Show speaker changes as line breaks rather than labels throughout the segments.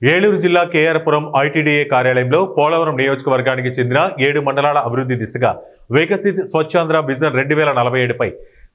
ఏలూరు జిల్లా కేఆర్పురం ఐటీడీఏ కార్యాలయంలో పోలవరం నియోజకవర్గానికి చెందిన 7 మండలాల అభివృద్ధి దిశగా వికసిత్ స్వచ్ఛాంధ్ర విజన్ 2047పై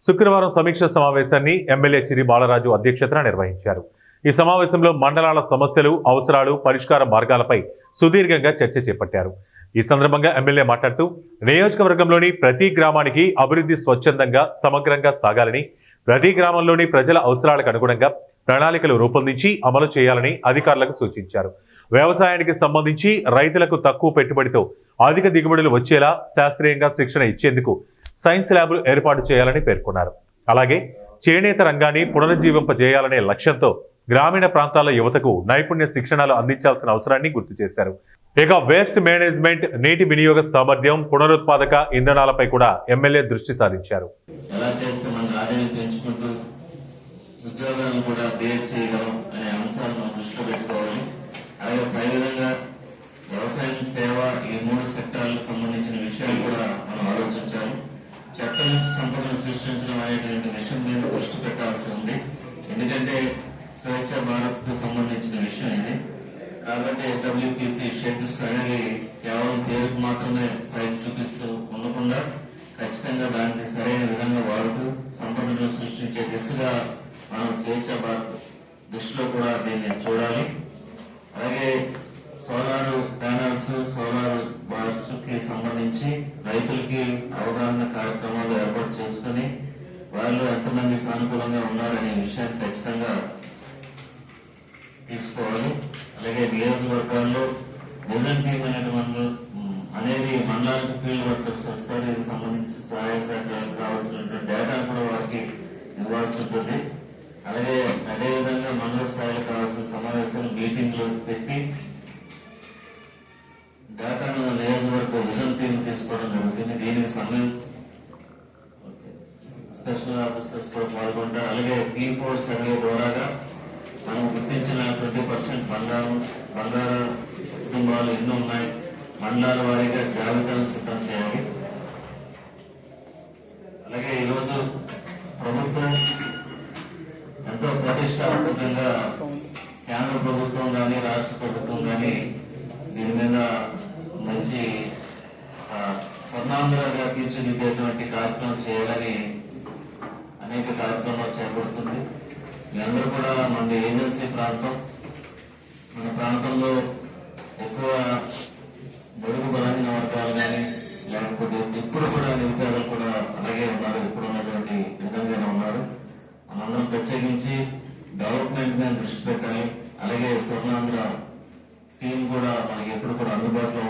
శుక్రవారం సమీక్ష సమావేశాన్ని ఎమ్మెల్యే చిరి బాలరాజు అధ్యక్షతన నిర్వహించారు. ఈ సమావేశంలో మండలాల సమస్యలు, అవసరాలు, పరిష్కార మార్గాలపై సుదీర్ఘంగా చర్చ చేపట్టారు. ఈ సందర్భంగా ఎమ్మెల్యే మాట్లాడుతూ నియోజకవర్గంలోని ప్రతి గ్రామానికి అభివృద్ధి స్వచ్ఛందంగా, సమగ్రంగా సాగాలని, ప్రతి గ్రామంలోని ప్రజల అవసరాలకు అనుగుణంగా ప్రణాళికలు రూపొందించి అమలు చేయాలని అధికారులకు సూచించారు. వ్యవసాయానికి సంబంధించి రైతులకు తక్కువ పెట్టుబడితో అధిక దిగుబడులు వచ్చేలా శాస్త్రీయంగా శిక్షణ ఇచ్చేందుకు సైన్స్ ల్యాబ్లు ఏర్పాటు చేయాలని పేర్కొన్నారు. అలాగే చేనేత రంగాన్ని పునరుజ్జీవింపజేయాలనే లక్ష్యంతో గ్రామీణ ప్రాంతాల యువతకు నైపుణ్య శిక్షణలు అందించాల్సిన అవసరాన్ని గుర్తు చేశారు. ఇక వేస్ట్ మేనేజ్మెంట్, నీటి వినియోగ సామర్థ్యం, పునరుత్పాదక ఇంధనాలపై కూడా ఎమ్మెల్యే దృష్టి సారించారు.
ఉద్యోగాలను కూడా క్రియేట్ చేయగలం అనే అంశాలను మనం దృష్టిలో పెట్టుకోవాలి. అలాగే పైవిధంగా వ్యవసాయం, సేవ, ఈ 3 సెక్టార్లకు సంబంధించిన విషయాలు కూడా మనం ఆలోచించాలి. చట్టం నుంచి సంపదను సృష్టించడం అనేటువంటి విషయం మీద దృష్టి పెట్టాల్సి ఉంది. ఎందుకంటే స్వేచ్ఛ భారత్కు సంబంధించిన విషయం ఇది. కాబట్టి SWPC షెడ్యూల్స్ అనేది కేవలం పేరుకు మాత్రమే పైకి చూపిస్తూ ఉండకుండా ఖచ్చితంగా దానికి సరైన విధంగా వాడుతూ సంపదను సృష్టించే దిశగా మనం స్వేచ్ఛ భారత్ దృష్టిలో కూడా దీన్ని చూడాలి. అలాగే సోలార్ ప్యానల్స్, సోలార్ బార్స్ కి సంబంధించి రైతులకి అవగాహన కార్యక్రమాలు ఏర్పాటు చేసుకుని వాళ్ళు ఎంతమంది సానుకూలంగా ఉన్నారనే విషయాన్ని ఖచ్చితంగా తీసుకోవాలి. అలాగే నియోజకవర్గాల్లో విజన్ టీమ్ అనేది మండలానికి ఫీల్డ్ వర్కర్స్ వస్తారు. దీనికి సంబంధించి సహాయ సహకారాలకు కావాల్సినటువంటి డేటాను కూడా వారికి ఇవ్వాల్సి ఉంటుంది. అలాగే అదేవిధంగా మండల స్థాయిలో కావాల్సిన సమావేశాలు, మీటింగ్లు పెట్టి డేటాను నియోజకవర్గ విజన్ టీం తీసుకోవడం జరుగుతుంది. దీనికి సమయం స్పెషల్ ఆఫీసర్స్ కూడా పాల్గొంటారు. అలాగే P4 సర్వే ద్వారాగా మనం గుర్తించిన 20% బంగారు కుటుంబాలు ఎన్నో ఉన్నాయి, మండలాల వారీగా జాబితాను సిద్ధం చేయాలి. అలాగే ఈరోజు ప్రభుత్వం ఎంతో ప్రతిష్టాత్మకంగా కేంద్ర ప్రభుత్వం కానీ, రాష్ట్ర ప్రభుత్వం కానీ దీని మీద మంచి స్వర్ణాంధ్రగా తీర్చిదిద్దేటువంటి కార్యక్రమం చేయాలని అనేక కార్యక్రమాలు చేపడుతుంది. మీరందరూ కూడా మన ఏజెన్సీ ప్రాంతం, మన ప్రాంతంలో ఎక్కువ బడుగు బలహీన వర్గాలు కానీ, లేకపోతే ఇప్పుడు కూడా నిరుపేదలు కూడా అలాగే ఉన్నారు, ఇప్పుడు ఉన్నటువంటి విధంగానే ఉన్నారు. మనందరం ప్రత్యేకించి డెవలప్మెంట్ మీద దృష్టి పెట్టాలి. అలాగే స్వర్ణాంధ్ర టీం కూడా మనకి ఎప్పుడు కూడా అందుబాటులో